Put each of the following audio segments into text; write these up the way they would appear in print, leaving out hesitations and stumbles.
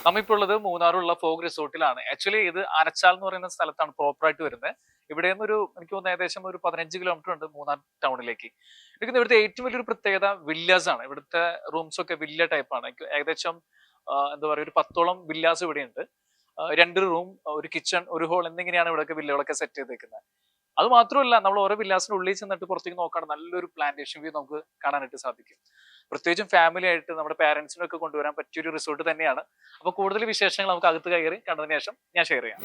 നമ്മളിപ്പോൾ ഉള്ളത് മൂന്നാറുള്ള fog റിസോർട്ടിലാണ്. Actually ഇത് ആനച്ചാൽ എന്ന് പറയുന്ന സ്ഥലത്താണ് പ്രോപ്പർ ആയിട്ട് വരുന്നത്. ഇവിടെ നിന്ന് എനിക്ക് തോന്നുന്നു ഏകദേശം ഒരു 15 കിലോമീറ്റർ ഉണ്ട് മൂന്നാർ ടൗണിലേക്ക്. എനിക്ക് ഇവിടുത്തെ ഏറ്റവും വലിയൊരു പ്രത്യേകത വില്ലാസ് ആണ്. ഇവിടുത്തെ റൂംസ് ഒക്കെ വില്ല ടൈപ്പ് ആണ്. ഏകദേശം എന്താ പറയുക, ഒരു 10ഓളം വില്ലാസ് ഇവിടെ ഉണ്ട്. 2 റൂം, ഒരു കിച്ചൺ, ഒരു ഹോൾ എന്നിങ്ങനെയാണ് ഇവിടെയൊക്കെ വില്ലകളൊക്കെ സെറ്റ് ചെയ്തേക്കുന്നത്. അത് മാത്രമല്ല, നമ്മൾ ഓരോ വില്ലാസിന്റെ ഉള്ളിൽ ചെന്നിട്ട് പുറത്തേക്ക് നോക്കുകയാണെങ്കിൽ നല്ലൊരു പ്ലാന്റേഷൻ വ്യൂ നമുക്ക് കാണാനായിട്ട് സാധിക്കും. പ്രത്യേകിച്ചും ഫാമിലി ആയിട്ട് നമ്മുടെ പാരന്റ്സിനൊക്കെ കൊണ്ടുവരാൻ പറ്റിയൊരു റിസോർട്ട് തന്നെയാണ്. അപ്പൊ കൂടുതൽ വിശേഷങ്ങൾ നമുക്ക് അകത്ത് കയറി കണ്ടതിന് ശേഷം ഞാൻ ഷെയർ ചെയ്യാം.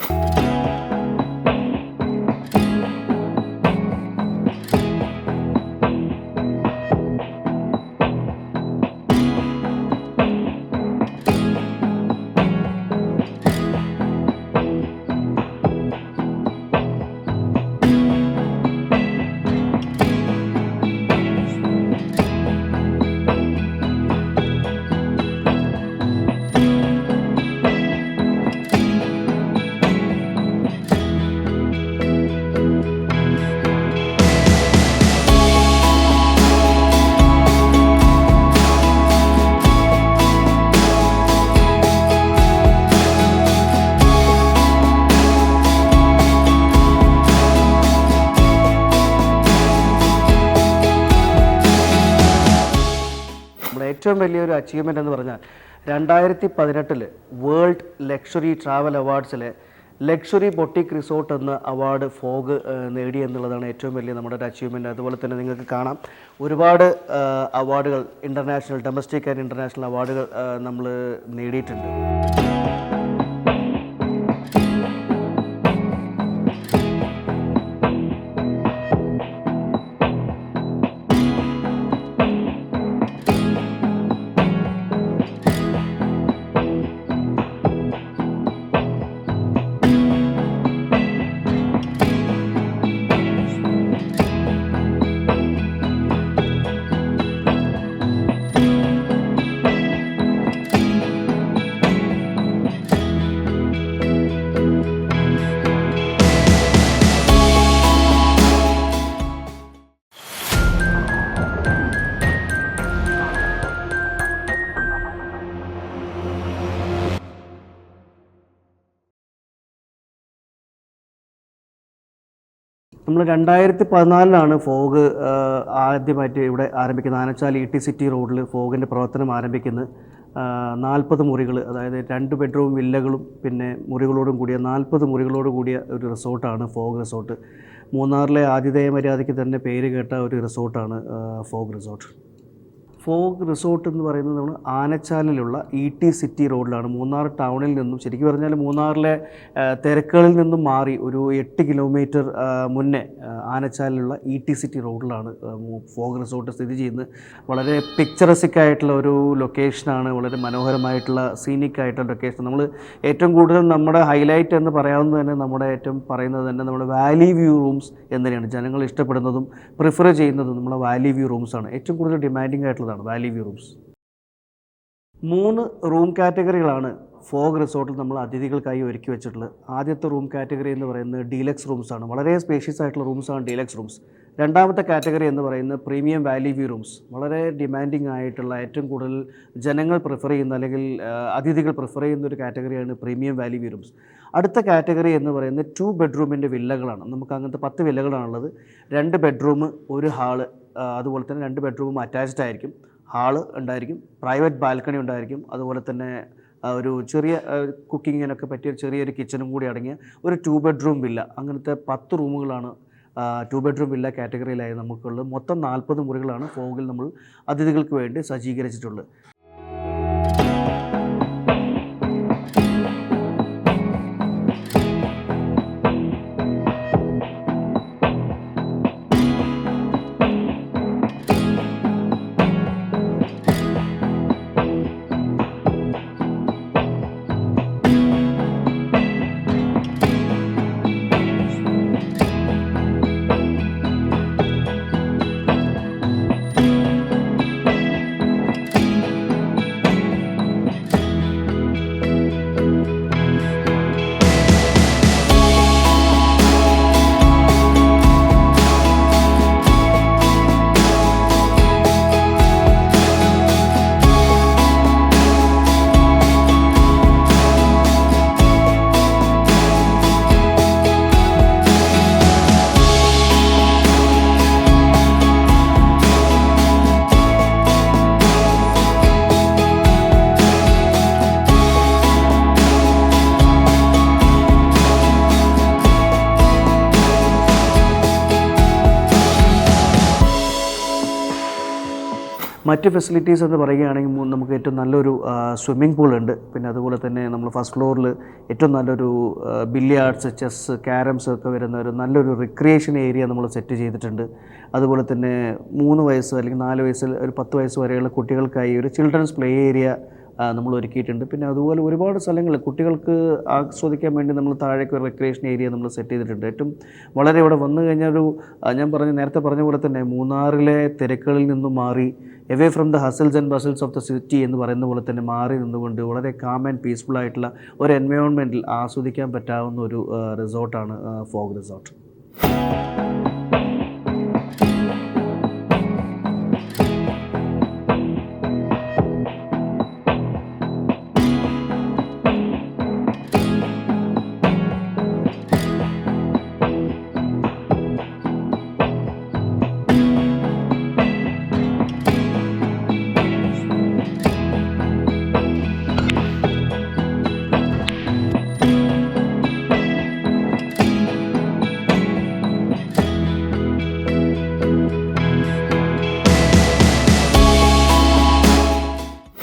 ഏറ്റവും വലിയൊരു അച്ചീവ്മെൻ്റ് എന്ന് പറഞ്ഞാൽ 2018 വേൾഡ് ലക്ഷറി ട്രാവൽ അവാർഡ്സിലെ ലക്ഷറി ബൊട്ടിക് റിസോർട്ട് എന്ന അവാർഡ് ഫോഗ് നേടി എന്നുള്ളതാണ് ഏറ്റവും വലിയ നമ്മുടെ ഒരു അച്ചീവ്മെൻറ്റ്. അതുപോലെ തന്നെ നിങ്ങൾക്ക് കാണാം ഒരുപാട് അവാർഡുകൾ, ഇൻ്റർനാഷണൽ, ഡൊമസ്റ്റിക് ആൻഡ് ഇൻ്റർനാഷണൽ അവാർഡുകൾ നമ്മൾ നേടിയിട്ടുണ്ട്. നമ്മൾ 2014 ഫോഗ് ആദ്യമായിട്ട് ഇവിടെ ആരംഭിക്കുന്നത്. ആനച്ചാൽ ET സിറ്റി റോഡിൽ ഫോഗിൻ്റെ പ്രവർത്തനം ആരംഭിക്കുന്നത്. 40 മുറികൾ, അതായത് 2 ബെഡ്റൂം വില്ലകളും പിന്നെ മുറികളോടും കൂടിയ 40 മുറികളോട് കൂടിയ ഒരു റിസോർട്ടാണ് ഫോഗ് റിസോർട്ട്. മൂന്നാറിലെ ആതിഥേയ മര്യാദയ്ക്ക് തന്നെ പേര് കേട്ട ഒരു റിസോർട്ടാണ് ഫോഗ് റിസോർട്ട്. ഫോഗ് റിസോർട്ട് എന്ന് പറയുന്നത് നമ്മൾ ആനച്ചാലിലുള്ള ET സിറ്റി റോഡിലാണ്. മൂന്നാർ ടൗണിൽ നിന്നും, ശരിക്കും പറഞ്ഞാൽ മൂന്നാറിലെ തിരക്കുകളിൽ നിന്നും മാറി ഒരു 8 കിലോമീറ്റർ മുന്നേ ആനച്ചാലിലുള്ള ET സിറ്റി റോഡിലാണ് ഫോഗ് റിസോർട്ട് സ്ഥിതി ചെയ്യുന്നത്. വളരെ പിക്ചറസിക് ആയിട്ടുള്ള ഒരു ലൊക്കേഷനാണ്, വളരെ മനോഹരമായിട്ടുള്ള സീനിക് ആയിട്ടുള്ള ലൊക്കേഷൻ. നമ്മൾ ഏറ്റവും കൂടുതൽ നമ്മുടെ ഹൈലൈറ്റ് എന്ന് പറയാവുന്നത് തന്നെ, നമ്മുടെ ഏറ്റവും പറയുന്നത് തന്നെ നമ്മുടെ വാലി വ്യൂ റൂംസ് എന്നതിനാണ്. ജനങ്ങൾ ഇഷ്ടപ്പെടുന്നതും പ്രിഫർ ചെയ്യുന്നതും നമ്മുടെ വാലി വ്യൂ റൂംസാണ്. ഏറ്റവും കൂടുതൽ ഡിമാൻഡിങ് ആയിട്ടുള്ളതാണ് വാലി വ്യൂ റൂംസ്. 3 റൂം കാറ്റഗറികളാണ് ഫോഗ് റിസോർട്ടിൽ നമ്മൾ അതിഥികൾക്കായി ഒരുക്കി വെച്ചിട്ടുള്ളത്. ആദ്യത്തെ റൂം കാറ്റഗറി എന്ന് പറയുന്നത് ഡീലക്സ് റൂംസാണ്. വളരെ സ്പേഷ്യസ് ആയിട്ടുള്ള റൂംസാണ് ഡീലക്സ് റൂംസ്. രണ്ടാമത്തെ കാറ്റഗറി എന്ന് പറയുന്നത് പ്രീമിയം വാലി വ്യൂ റൂംസ്. വളരെ ഡിമാൻഡിങ് ആയിട്ടുള്ള, ഏറ്റവും കൂടുതൽ ജനങ്ങൾ പ്രിഫർ ചെയ്യുന്ന അല്ലെങ്കിൽ അതിഥികൾ പ്രിഫർ ചെയ്യുന്ന ഒരു കാറ്റഗറിയാണ് പ്രീമിയം വാലി വ്യൂ റൂംസ്. അടുത്ത കാറ്റഗറി എന്ന് പറയുന്നത് 2 ബെഡ്റൂമിൻ്റെ വില്ലകളാണ്. നമുക്ക് അങ്ങനത്തെ 10 വില്ലകളാണുള്ളത്. 2 ബെഡ്റൂം, ഒരു ഹാള്, അതുപോലെ തന്നെ 2 ബെഡ്റൂമും അറ്റാച്ച്ഡ് ആയിരിക്കും. ഹാള് ഉണ്ടായിരിക്കും, പ്രൈവറ്റ് ബാൽക്കണി ഉണ്ടായിരിക്കും, അതുപോലെ തന്നെ ഒരു ചെറിയ കുക്കിങ്ങിനൊക്കെ പറ്റിയ ചെറിയൊരു കിച്ചണും കൂടി അടങ്ങിയ ഒരു 2 ബെഡ്റൂം വില്ല. അങ്ങനത്തെ 10 റൂമുകളാണ് 2 ബെഡ്റൂം വില്ല കാറ്റഗറിയിലായി നമുക്കുള്ളത്. മൊത്തം 40 മുറികളാണ് ഫോഗിൽ നമ്മൾ അതിഥികൾക്ക് വേണ്ടി സജ്ജീകരിച്ചിട്ടുള്ളത്. മറ്റ് ഫെസിലിറ്റീസ് എന്ന് പറയുകയാണെങ്കിൽ നമുക്ക് ഏറ്റവും നല്ലൊരു സ്വിമ്മിംഗ് പൂൾ ഉണ്ട്. പിന്നെ അതുപോലെ തന്നെ നമ്മൾ ഫസ്റ്റ് ഫ്ലോറിൽ ഏറ്റവും നല്ലൊരു ബില്ലിയാർഡ്സ്, ചെസ്സ്, ക്യാരംസ് ഒക്കെ വരുന്ന ഒരു നല്ലൊരു റിക്രിയേഷൻ ഏരിയ നമ്മൾ സെറ്റ് ചെയ്തിട്ടുണ്ട്. അതുപോലെ തന്നെ 3 വയസ്സ് അല്ലെങ്കിൽ 4 വയസ്സിൽ ഒരു 10 വയസ്സ് വരെയുള്ള കുട്ടികൾക്കായി ഒരു ചിൽഡ്രൻസ് പ്ലേ ഏരിയ നമ്മൾ ഒരുക്കിയിട്ടുണ്ട്. പിന്നെ അതുപോലെ ഒരുപാട് സ്ഥലങ്ങൾ കുട്ടികൾക്ക് ആസ്വദിക്കാൻ വേണ്ടി നമ്മൾ താഴേക്ക് ഒരു റിക്രിയേഷൻ ഏരിയ നമ്മൾ സെറ്റ് ചെയ്തിട്ടുണ്ട്. ഏറ്റവും വളരെ ഇവിടെ വന്നു കഴിഞ്ഞാൽ ഒരു ഞാൻ നേരത്തെ പറഞ്ഞ പോലെ തന്നെ മൂന്നാറിലെ തിരക്കുകളിൽ നിന്നും മാറി away from the hustles and bustles of the city എന്ന് പറയുന്ന പോലെ തന്നെ മാറി നിന്നുകൊണ്ട് വളരെ കാം ആൻഡ് പീസ്ഫുൾ ആയിട്ടുള്ള ഒരു എൻവയോൺമെൻറ്റിൽ ആസ്വദിക്കാൻ പറ്റാവുന്ന ഒരു റിസോർട്ടാണ് ഫോഗ് റിസോർട്ട്.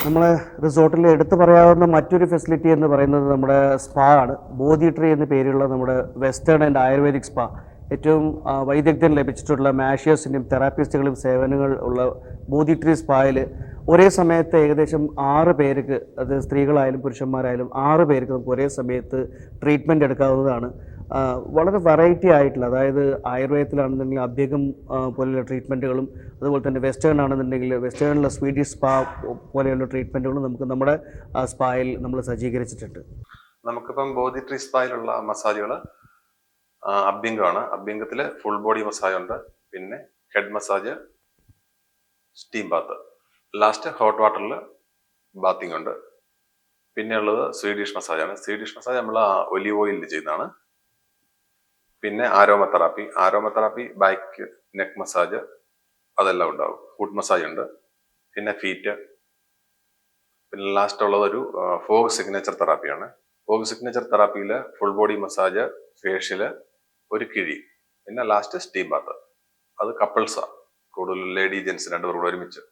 നമ്മളെ റിസോർട്ടിൽ എടുത്തു പറയാവുന്ന മറ്റൊരു ഫെസിലിറ്റി എന്ന് പറയുന്നത് നമ്മുടെ സ്പാ ആണ്. ബോധി ട്രീ എന്ന പേരുള്ള നമ്മുടെ വെസ്റ്റേൺ ആൻഡ് ആയുർവേദിക് സ്പാ. ഏറ്റവും വൈദഗ്ധ്യം ലഭിച്ചിട്ടുള്ള മാഷിയേഴ്സിൻ്റെയും തെറാപ്പിസ്റ്റുകളും സേവനങ്ങൾ ഉള്ള ബോധി ട്രീ സ്പായിൽ ഒരേ സമയത്ത് ഏകദേശം 6 പേർക്ക്, അത് സ്ത്രീകളായാലും പുരുഷന്മാരായാലും 6 പേർക്ക് നമുക്ക് ഒരേ സമയത്ത് ട്രീറ്റ്മെൻറ്റ് എടുക്കാവുന്നതാണ്. വളരെ വെറൈറ്റി ആയിട്ടുള്ള, അതായത് ആയുർവേദത്തിലാണെന്നുണ്ടെങ്കിൽ അഭ്യകം പോലെയുള്ള ട്രീറ്റ്മെൻറ്റുകളും അതുപോലെ തന്നെ വെസ്റ്റേൺ ആണെന്നുണ്ടെങ്കിൽ വെസ്റ്റേണിലെ സ്വീഡിഷ് സ്പാ പോലെയുള്ള ട്രീറ്റ്മെൻറ്റുകളും നമുക്ക് നമ്മുടെ സ്പായിൽ നമ്മൾ സജ്ജീകരിച്ചിട്ടുണ്ട്. നമുക്കിപ്പം ബോധി ട്രീ സ്പായിലുള്ള മസാജുകൾ അഭ്യംഗമാണ്. അഭ്യംഗത്തിൽ ഫുൾ ബോഡി മസാജ് ഉണ്ട്, പിന്നെ head massage, steam Baat, last hot വാട്ടറിൽ ബാത്തിങ് ഉണ്ട്. പിന്നെ ഉള്ളത് സ്വീഡിഷ് മസാജാണ്. സ്വീഡിഷ് മസാജ് നമ്മൾ ഒലിവ് ഓയിലിൽ ചെയ്യുന്നതാണ്. പിന്നെ Aroma therapy, back neck massage അതെല്ലാം ഉണ്ടാവും. ഫുഡ് മസാജ് ഉണ്ട്, പിന്നെ ഫീറ്റ്. പിന്നെ ലാസ്റ്റ് ഉള്ളത് ഒരു ഫോഗ് സിഗ്നേച്ചർ തെറാപ്പിയാണ്. ഫോഗ് സിഗ്നേച്ചർ തെറാപ്പിയിൽ ഫുൾ ബോഡി മസാജ്, ഫേഷ്യല്, ഒരു കിഴി, പിന്നെ ലാസ്റ്റ് സ്റ്റീം ബാത്ത്. അത് കപ്പിൾസാണ്, കൂടുതൽ ലേഡി ജെൻസ് രണ്ടുപേർ കൂടെ ഒരുമിച്ച്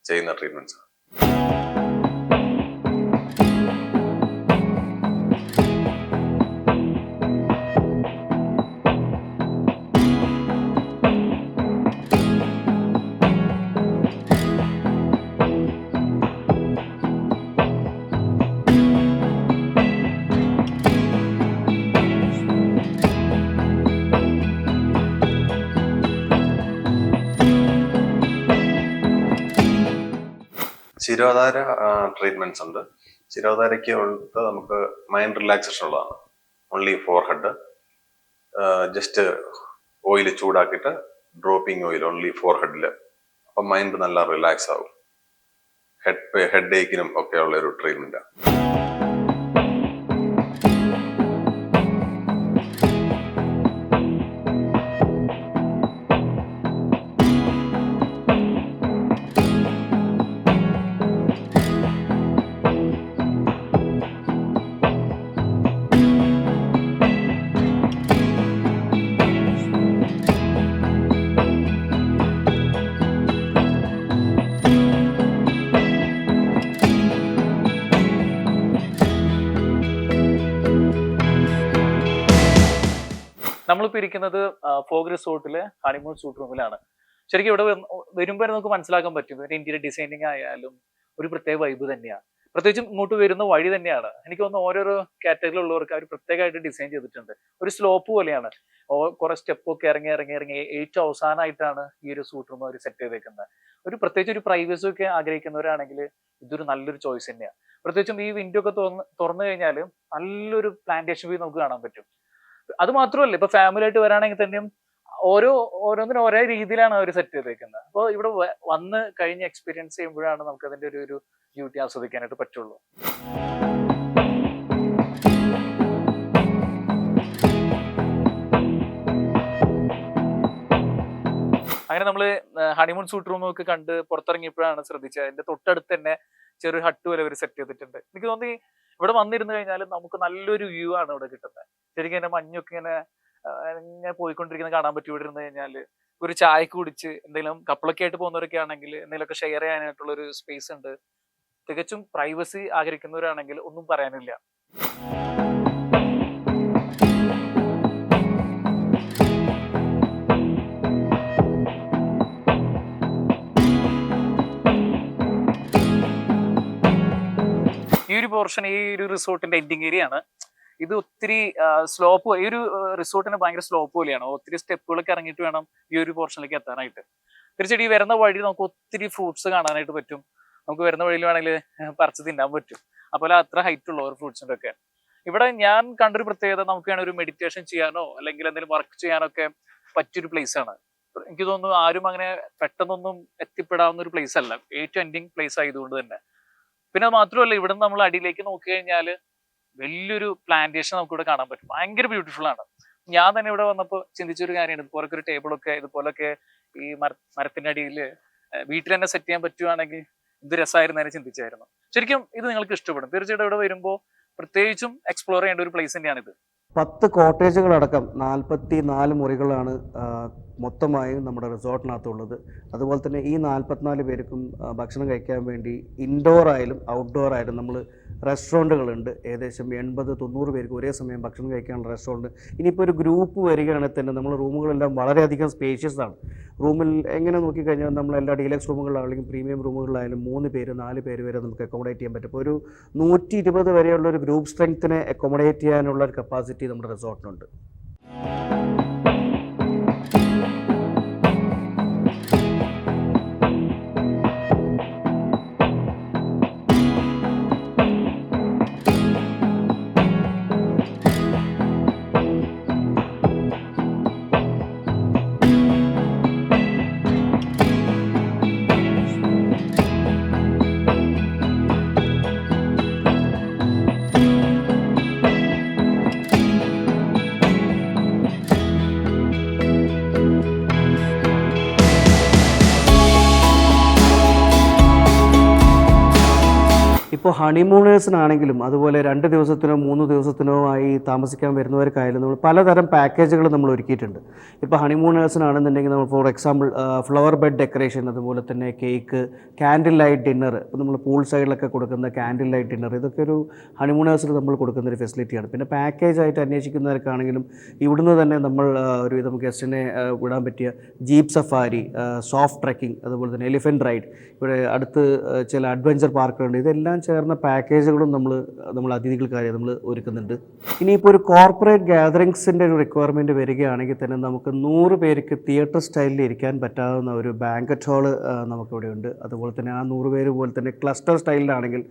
ചെയ്യുന്ന ട്രീറ്റ്മെന്റ്സ്. ശിരോധാര ട്രീറ്റ്മെന്റ്സ് ഉണ്ട്. ശിരോധാരയ്ക്ക് നമുക്ക് മൈൻഡ് റിലാക്സേഷൻ ഉള്ളതാണ്. Only for head. Just oil ചൂടാക്കിയിട്ട് ഡ്രോപ്പിംഗ് ഓയിൽ ഓൺലി ഫോർ ഹെഡിൽ. അപ്പം മൈൻഡ് നല്ല റിലാക്സ് ആവും. ഹെഡ് ഏക്കിനും ഒക്കെ ഉള്ള ഒരു ട്രീറ്റ്മെന്റ്. നമ്മളിപ്പോൾ ഇരിക്കുന്നത് ഫോഗ് റിസോർട്ടിലെ ഹണിമൂൺ സൂട്ട് റൂമിലാണ്. ശരിക്കും ഇവിടെ വരുമ്പോൾ നമുക്ക് മനസ്സിലാക്കാൻ പറ്റും ഒരു ഇന്റീരിയർ ഡിസൈനിങ് ആയാലും ഒരു പ്രത്യേക വൈബ് തന്നെയാണ്. പ്രത്യേകിച്ചും ഇങ്ങോട്ട് വരുന്ന വഴി തന്നെയാണ്. എനിക്ക് തോന്നുന്നു ഓരോരോ കാറ്റഗറിയിലുള്ളവർക്ക് അവർ പ്രത്യേകമായിട്ട് ഡിസൈൻ ചെയ്തിട്ടുണ്ട്. ഒരു സ്ലോപ്പ് പോലെയാണ്. കുറെ സ്റ്റെപ്പൊക്കെ ഇറങ്ങി ഏറ്റവും അവസാനമായിട്ടാണ് ഈ ഒരു സൂട്ട് റൂം അവർ സെറ്റ് ചെയ്തേക്കുന്നത്. പ്രത്യേകിച്ച് ഒരു പ്രൈവസി ഒക്കെ ആഗ്രഹിക്കുന്നവരാണെങ്കിൽ ഇതൊരു നല്ലൊരു ചോയ്സ് തന്നെയാണ്. പ്രത്യേകിച്ചും ഈ വിൻഡോ ഒക്കെ തുറന്നു കഴിഞ്ഞാൽ നല്ലൊരു പ്ലാന്റേഷൻ വ്യൂ നമുക്ക് കാണാൻ പറ്റും. അത് മാത്രമല്ല, ഇപ്പൊ ഫാമിലി ആയിട്ട് വരാണെങ്കിൽ തന്നെയും ഓരോന്നിനും ഒരേ രീതിയിലാണ് അവർ സെറ്റ് ചെയ്തേക്കുന്നത്. അപ്പോൾ ഇവിടെ വന്ന് കഴിഞ്ഞ് എക്സ്പീരിയൻസ് ചെയ്യുമ്പോഴാണ് നമുക്ക് അതിന്റെ ഒരു ബ്യൂട്ടി ആസ്വദിക്കാനായിട്ട് പറ്റുള്ളൂ. അങ്ങനെ നമ്മൾ ഹണിമൂൺ സൂട്ട് റൂം ഒക്കെ കണ്ട് പുറത്തിറങ്ങിയപ്പോഴാണ് ശ്രദ്ധിച്ചത് അതിന്റെ തൊട്ടടുത്ത് തന്നെ ചെറിയ ഹട്ട് പോലെ അവർ സെറ്റ് ചെയ്തിട്ടുണ്ട്. എനിക്ക് തോന്നി ഇവിടെ വന്നിരുന്നു കഴിഞ്ഞാൽ നമുക്ക് നല്ലൊരു വ്യൂ ആണ് ഇവിടെ കിട്ടുന്നത്. ശരിക്കും തന്നെ മഞ്ഞൊക്കെ ഇങ്ങനെ പോയിക്കൊണ്ടിരിക്കുന്നത് കാണാൻ പറ്റും ഇവിടെ ഇരുന്ന് കഴിഞ്ഞാൽ. ഒരു ചായ കുടിച്ച് എന്തെങ്കിലും കപ്പിളൊക്കെ ആയിട്ട് പോകുന്നവരൊക്കെ ആണെങ്കിൽ എന്തെങ്കിലുമൊക്കെ ഷെയർ ചെയ്യാനായിട്ടുള്ള ഒരു സ്പേസ് ഉണ്ട്. തികച്ചും പ്രൈവസി ആഗ്രഹിക്കുന്നവരാണെങ്കിൽ ഒന്നും പറയാനില്ല. ഈ ഒരു പോർഷൻ ഈ ഒരു റിസോർട്ടിന്റെ എൻഡിങ് ഏരിയ ആണ്. ഇത് ഒത്തിരി സ്ലോപ്പ്, ഈ ഒരു റിസോർട്ടിന് ഭയങ്കര സ്ലോപ്പ് പോലെയാണ്. ഒത്തിരി സ്റ്റെപ്പുകളൊക്കെ ഇറങ്ങിയിട്ട് വേണം ഈ ഒരു പോർഷനിലേക്ക് എത്താനായിട്ട്. തീർച്ചയായിട്ടും ഈ വരുന്ന വഴി നമുക്ക് ഒത്തിരി ഫ്രൂട്ട്സ് കാണാനായിട്ട് പറ്റും. നമുക്ക് വരുന്ന വഴിയിൽ വേണമെങ്കിൽ പറിച്ച് തിന്നാൻ പറ്റും. അതുപോലെ അത്ര ഹൈറ്റ് ഉള്ള ഒരു ഫ്രൂട്ട്സിന്റെ ഒക്കെ. ഇവിടെ ഞാൻ കണ്ടൊരു പ്രത്യേകത, നമുക്ക് വേണമെങ്കിൽ ഒരു മെഡിറ്റേഷൻ ചെയ്യാനോ അല്ലെങ്കിൽ എന്തെങ്കിലും വർക്ക് ചെയ്യാനോ ഒക്കെ പറ്റിയൊരു പ്ലേസ് ആണ്. എനിക്ക് തോന്നുന്നു ആരും അങ്ങനെ പെട്ടെന്നൊന്നും എത്തിപ്പെടാവുന്ന ഒരു പ്ലേസ് അല്ല, ഏറ്റവും എൻഡിങ് പ്ലേസ് ആയതുകൊണ്ട് തന്നെ. പിന്നെ അത് മാത്രമല്ല, ഇവിടെ നിന്ന് നമ്മൾ അടിയിലേക്ക് നോക്കി കഴിഞ്ഞാൽ വലിയൊരു പ്ലാന്റേഷൻ നമുക്ക് ഇവിടെ കാണാൻ പറ്റും. ഭയങ്കര ബ്യൂട്ടിഫുൾ ആണ്. ഞാൻ തന്നെ ഇവിടെ വന്നപ്പോൾ ചിന്തിച്ചൊരു കാര്യമാണ്, ഇതുപോലൊക്കെ ഒരു ടേബിളൊക്കെ ഇതുപോലൊക്കെ ഈ മരത്തിന്റെ അടിയിൽ വീട്ടിൽ തന്നെ സെറ്റ് ചെയ്യാൻ പറ്റുവാണെങ്കിൽ ഇത് രസമായിരുന്നതിനെ ചിന്തിച്ചായിരുന്നു. ശരിക്കും ഇത് നിങ്ങൾക്ക് ഇഷ്ടപ്പെടും. തീർച്ചയായിട്ടും ഇവിടെ വരുമ്പോൾ പ്രത്യേകിച്ചും എക്സ്പ്ലോർ ചെയ്യേണ്ട ഒരു പ്ലേസ് തന്നെയാണിത്. 10 കോട്ടേജുകളടക്കം 44 മുറികളാണ് മൊത്തമായും നമ്മുടെ റിസോർട്ടിനകത്തുള്ളത്. അതുപോലെ തന്നെ ഈ 44 പേർക്കും ഭക്ഷണം കഴിക്കാൻ വേണ്ടി ഇൻഡോർ ആയാലും ഔട്ട്ഡോർ ആയാലും നമ്മൾ റെസ്റ്റോറൻറ്റുകളുണ്ട്. ഏകദേശം 80-90 പേർക്ക് ഒരേ സമയം ഭക്ഷണം കഴിക്കാനുള്ള റെസ്റ്റോറൻറ്റ്. ഇനിയിപ്പോൾ ഒരു ഗ്രൂപ്പ് വരികയാണെങ്കിൽ തന്നെ നമ്മൾ റൂമുകളെല്ലാം വളരെയധികം സ്പേഷ്യസ് ആണ്. റൂമിൽ എങ്ങനെ നോക്കിക്കഴിഞ്ഞാൽ നമ്മളെല്ലാ ഡീലക്സ് റൂമുകളിലാണെങ്കിലും പ്രീമിയം റൂമുകളിലായാലും 3 പേര് 4 പേര് വരെ നമുക്ക് അക്കോമഡേറ്റ് ചെയ്യാൻ പറ്റും. ഇപ്പോൾ ഒരു 120 വരെയുള്ള ഒരു ഗ്രൂപ്പ് സ്ട്രെങ്ത്തിനെ അക്കോമഡേറ്റ് ചെയ്യാനുള്ള ഒരു കപ്പാസിറ്റി നമ്മുടെ റിസോർട്ടിനുണ്ട്. ഇപ്പോൾ ഹണിമൂണേഴ്സിനാണെങ്കിലും അതുപോലെ 2 ദിവസത്തിനോ 3 ദിവസത്തിനോ ആയി താമസിക്കാൻ വരുന്നവർക്കായാലും നമ്മൾ പലതരം പാക്കേജുകൾ നമ്മൾ ഒരുക്കിയിട്ടുണ്ട്. ഇപ്പോൾ ഹണിമൂണേഴ്സിനാണെന്നുണ്ടെങ്കിൽ നമ്മൾ for example flower bed decoration, അതുപോലെ തന്നെ കേക്ക്, കാൻഡിൽ ലൈറ്റ് ഡിന്നർ, ഇപ്പോൾ നമ്മൾ പൂൾ സൈഡിലൊക്കെ കൊടുക്കുന്ന കാൻഡിൽ ലൈറ്റ് ഡിന്നർ, ഇതൊക്കെ ഒരു ഹണിമൂണേഴ്സിൽ നമ്മൾ കൊടുക്കുന്ന ഒരു ഫെസിലിറ്റിയാണ്. പിന്നെ പാക്കേജായിട്ട് അന്വേഷിക്കുന്നവർക്കാണെങ്കിലും ഇവിടുന്ന് തന്നെ നമ്മൾ ഒരുവിധം ഗസ്റ്റിനെ വിടാൻ പറ്റിയ ജീപ്പ് സഫാരി, സോഫ്റ്റ് ട്രക്കിംഗ്, അതുപോലെ തന്നെ എലിഫൻറ്റ് റൈഡ്, ഇവിടെ അടുത്ത് ചില അഡ്വഞ്ചർ പാർക്കുകളുണ്ട്. ഇതെല്ലാം ചേർന്ന പാക്കേജുകളും നമ്മൾ അതിഥികൾക്കായി നമ്മൾ ഒരുക്കുന്നുണ്ട്. ഇനിയിപ്പോൾ ഒരു കോർപ്പറേറ്റ് ഗ്യാതറിങ്സിൻ്റെ ഒരു റിക്വയർമെൻറ്റ് വരികയാണെങ്കിൽ തന്നെ നമുക്ക് 100 പേർക്ക് തിയേറ്റർ സ്റ്റൈലിൽ ഇരിക്കാൻ പറ്റാവുന്ന ഒരു ബാങ്കറ്റ് ഹാള് നമുക്കിവിടെ ഉണ്ട്. അതുപോലെ തന്നെ ആ 100 പേര് പോലെ തന്നെ ക്ലസ്റ്റർ സ്റ്റൈലിലാണെങ്കിൽ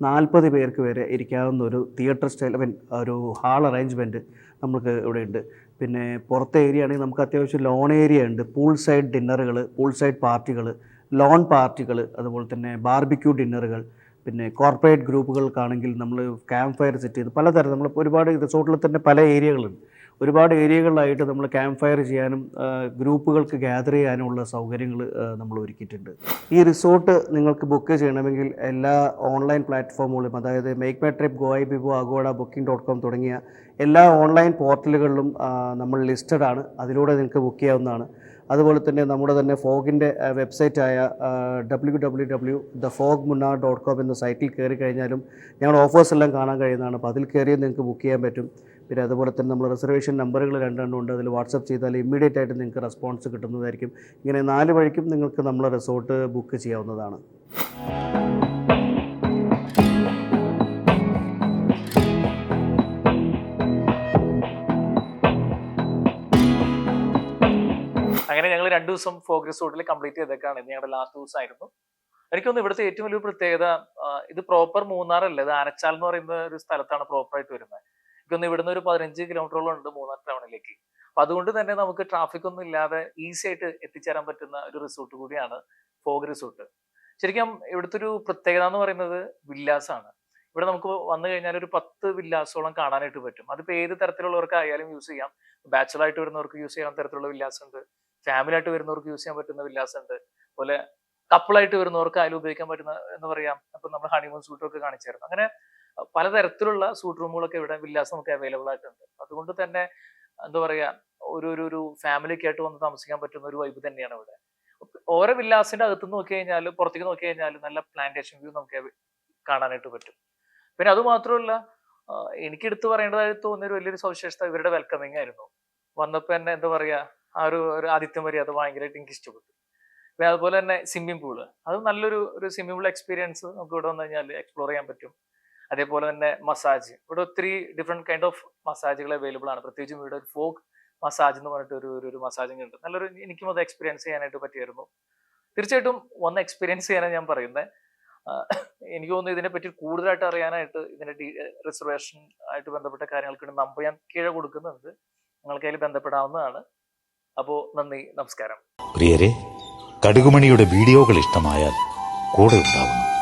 40 പേർക്ക് വരെ ഇരിക്കാവുന്ന ഒരു തിയേറ്റർ സ്റ്റൈൽ ഒരു ഹാൾ അറേഞ്ച്മെൻറ്റ് നമുക്ക് ഇവിടെ ഉണ്ട്. പിന്നെ പുറത്തെ ഏരിയ ആണെങ്കിൽ നമുക്ക് അത്യാവശ്യം ലോൺ ഏരിയ ഉണ്ട്. പൂൾ സൈഡ് ഡിന്നറുകൾ, പൂൾ സൈഡ് പാർട്ടികൾ, ലോൺ പാർട്ടികൾ, അതുപോലെ തന്നെ ബാർബിക്യൂ ഡിന്നറുകൾ, പിന്നെ കോർപ്പറേറ്റ് ഗ്രൂപ്പുകൾക്കാണെങ്കിൽ നമ്മൾ ക്യാമ്പ് ഫയർ സെറ്റ് ചെയ്ത് പലതരം നമ്മൾ ഒരുപാട് റിസോർട്ടിൽ തന്നെ പല ഏരിയകളുണ്ട്. ഒരുപാട് ഏരിയകളിലായിട്ട് നമ്മൾ ക്യാമ്പ് ഫയർ ചെയ്യാനും ഗ്രൂപ്പുകൾക്ക് ഗ്യാദർ ചെയ്യാനുമുള്ള സൗകര്യങ്ങൾ നമ്മൾ ഒരുക്കിയിട്ടുണ്ട്. ഈ റിസോർട്ട് നിങ്ങൾക്ക് ബുക്ക് ചെയ്യണമെങ്കിൽ എല്ലാ ഓൺലൈൻ പ്ലാറ്റ്ഫോമുകളും, അതായത് Make My Trip, Goibibo, Agoda, Booking.com തുടങ്ങിയ എല്ലാ ഓൺലൈൻ പോർട്ടലുകളിലും നമ്മൾ ലിസ്റ്റഡ് ആണ്. അതിലൂടെ നിങ്ങൾക്ക് ബുക്ക് ചെയ്യാവുന്നതാണ്. അതുപോലെ തന്നെ നമ്മുടെ തന്നെ ഫോഗിൻ്റെ വെബ്സൈറ്റായ www.thefogmunnar.com എന്ന സൈറ്റിൽ കയറി കഴിഞ്ഞാലും ഞങ്ങളുടെ ഓഫേഴ്സ് എല്ലാം കാണാൻ കഴിയുന്നതാണ്. അപ്പോൾ അതിൽ കയറിയാൽ നിങ്ങൾക്ക് ബുക്ക് ചെയ്യാൻ പറ്റും. പിന്നെ അതുപോലെ തന്നെ നമ്മൾ റിസർവേഷൻ നമ്പറുകൾ 2 ഉണ്ട്. അതിൽ വാട്സപ്പ് ചെയ്താൽ ഇമ്മീഡിയറ്റ് ആയിട്ട് നിങ്ങൾക്ക് റെസ്പോൺസ് കിട്ടുന്നതായിരിക്കും. ഇങ്ങനെ 4 വഴിക്കും നിങ്ങൾക്ക് നമ്മളെ റിസോർട്ട് ബുക്ക് ചെയ്യാവുന്നതാണ്. അങ്ങനെ ഞങ്ങൾ 2 ദിവസം ഫോഗ് റിസോർട്ടിൽ കംപ്ലീറ്റ് ചെയ്തേക്കാണ്. ഇത് ഞങ്ങളുടെ ലാസ്റ്റ് ദിവസമായിരുന്നു. എനിക്കൊന്ന് ഇവിടുത്തെ ഏറ്റവും വലിയ പ്രത്യേകത, ഇത് പ്രോപ്പർ മൂന്നാറല്ല, ഇത് ആനച്ചാൽ എന്ന് പറയുന്ന ഒരു സ്ഥലത്താണ് പ്രോപ്പറായിട്ട് വരുന്നത്. എനിക്കൊന്ന് ഇവിടുന്ന് ഒരു 15 കിലോമീറ്ററോളം ഉണ്ട് മൂന്നാർ ടൗണിലേക്ക്. അപ്പൊ അതുകൊണ്ട് തന്നെ നമുക്ക് ട്രാഫിക് ഒന്നും ഇല്ലാതെ ഈസി ആയിട്ട് എത്തിച്ചേരാൻ പറ്റുന്ന ഒരു റിസോർട്ട് കൂടിയാണ് ഫോഗ് റിസോർട്ട്. ശരിക്കും ഇവിടുത്തെ ഒരു പ്രത്യേകത എന്ന് പറയുന്നത് വില്ലാസ് ആണ്. ഇവിടെ നമുക്ക് വന്നു കഴിഞ്ഞാൽ ഒരു 10 വില്ലാസോളം കാണാനായിട്ട് പറ്റും. അതിപ്പോ ഏത് തരത്തിലുള്ളവർക്കായാലും യൂസ് ചെയ്യാം. ബാച്ചുലർ ആയിട്ട് വരുന്നവർക്ക് യൂസ് ചെയ്യാൻ തരത്തിലുള്ള വില്ലാസ് ഉണ്ട്, ഫാമിലി ആയിട്ട് വരുന്നവർക്ക് യൂസ് ചെയ്യാൻ പറ്റുന്ന വില്ലാസ് ഉണ്ട്, അതുപോലെ കപ്പിളായിട്ട് വരുന്നവർക്ക് അതിൽ ഉപയോഗിക്കാൻ പറ്റുന്ന എന്ന് പറയാം. അപ്പൊ നമ്മൾ ഹണിമൂൺ സൂട്ടും ഒക്കെ കാണിച്ചായിരുന്നു. അങ്ങനെ പലതരത്തിലുള്ള സൂട്ട് റൂമുകളൊക്കെ ഇവിടെ വില്ലാസ് നമുക്ക് അവൈലബിൾ ആയിട്ടുണ്ട്. അതുകൊണ്ട് തന്നെ എന്താ പറയാ, ഒരു ഫാമിലിയൊക്കെ ആയിട്ട് വന്ന് താമസിക്കാൻ പറ്റുന്ന ഒരു വൈബ് തന്നെയാണ് ഇവിടെ. ഓരോ വില്ലാസിന്റെ അകത്ത് നോക്കി കഴിഞ്ഞാൽ, പുറത്തേക്ക് നോക്കി കഴിഞ്ഞാൽ നല്ല പ്ലാന്റേഷൻ വ്യൂ നമുക്ക് കാണാനായിട്ട് പറ്റും. പിന്നെ അത് മാത്രമല്ല, എനിക്ക് എടുത്തു പറയേണ്ടതായി തോന്നിയ ഒരു വലിയൊരു സവിശേഷത ഇവരുടെ വെൽക്കമിങ് ആയിരുന്നു. വന്നപ്പോ തന്നെ എന്താ പറയാ, ആ ഒരു ആതിഥ്യം മര്യാദ ഭയങ്കരമായിട്ട് എനിക്ക് ഇഷ്ടപ്പെട്ടു. പിന്നെ അതുപോലെ തന്നെ സ്വിമ്മിംഗ് പൂള്, അത് നല്ലൊരു സ്വിമ്മിംഗ് പൂൾ എക്സ്പീരിയൻസ് നമുക്ക് ഇവിടെ വന്നു കഴിഞ്ഞാൽ എക്സ്പ്ലോർ ചെയ്യാൻ പറ്റും. അതേപോലെ തന്നെ മസാജ്, ഇവിടെ ഒത്തിരി ഡിഫറെന്റ് കൈൻഡ് ഓഫ് മസാജുകൾ അവൈലബിൾ ആണ്. പ്രത്യേകിച്ചും ഇവിടെ ഒരു ഫോക്ക് മസാജ് എന്ന് പറഞ്ഞിട്ട് ഒരു മസാജിങ് ഉണ്ട്. എനിക്കും അത് എക്സ്പീരിയൻസ് ചെയ്യാനായിട്ട് പറ്റിയായിരുന്നു. തീർച്ചയായിട്ടും വന്ന് എക്സ്പീരിയൻസ് ചെയ്യാനാണ് ഞാൻ പറയുന്നത്. എനിക്ക് തോന്നുന്നു ഇതിനെ പറ്റി കൂടുതലായിട്ട് അറിയാനായിട്ട്, ഇതിന്റെ റിസർവേഷൻ ആയിട്ട് ബന്ധപ്പെട്ട കാര്യങ്ങൾക്ക് നമ്പർ ഞാൻ കീഴെ കൊടുക്കുന്നുണ്ട്, നിങ്ങൾക്ക് അതിൽ ബന്ധപ്പെടാവുന്നതാണ്. അപ്പോൾ നന്ദി, നമസ്കാരം. പ്രിയരെ, കടുകുമണിയുടെ വീഡിയോകൾ ഇഷ്ടമായാൽ കൂടെ ഉണ്ടാവുന്നു.